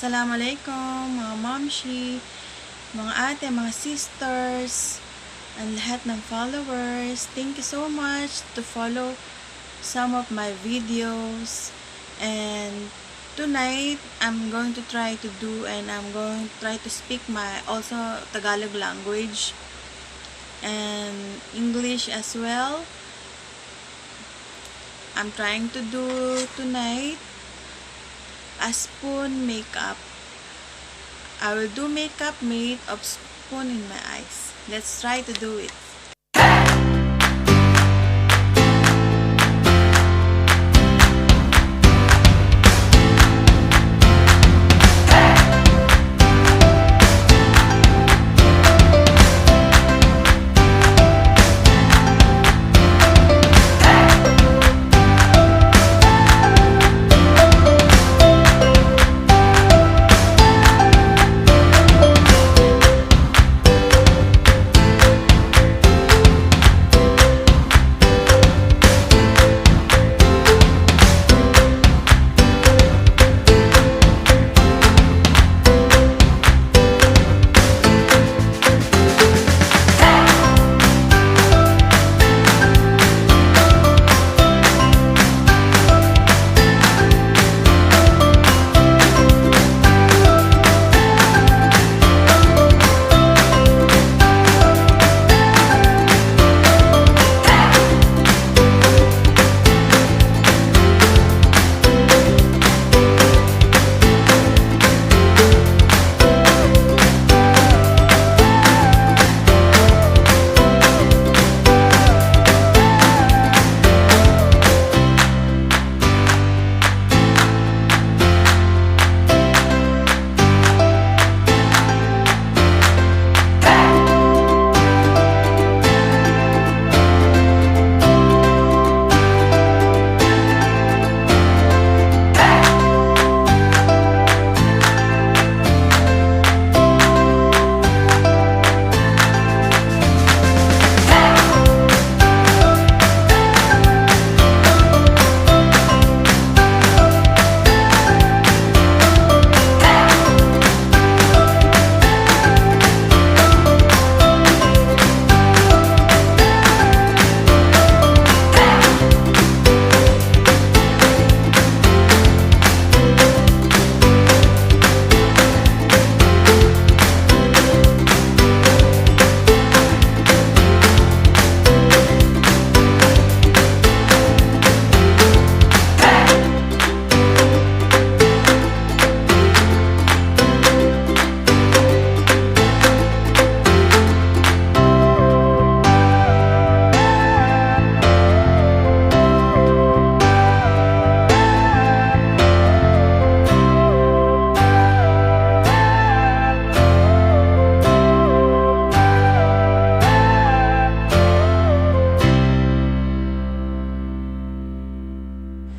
Assalamualaikum mga momshi, mga ate, mga sisters, and lahat ng followers. Thank you so much to follow some of my videos. And tonight, I'm going to try to do and I'm going to try to speak my also Tagalog language and English as well. I'm trying to do tonight a spoon makeup. I will do makeup made of spoon in my eyes. Let's try to do it.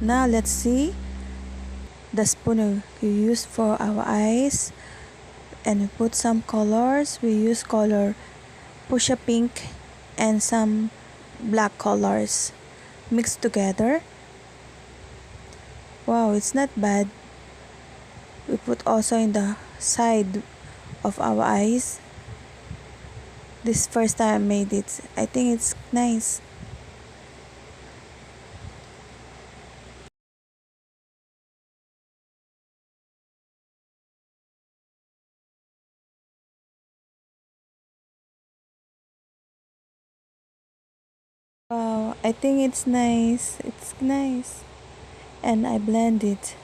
Now let's see the spoon we use for our eyes, and we put some colors. We use color fuchsia pink and some black colors mixed together. Wow, it's not bad. We put also in the side of our eyes. This first time I made it. I think it's nice. Wow, I think it's nice. It's nice. And I blend it.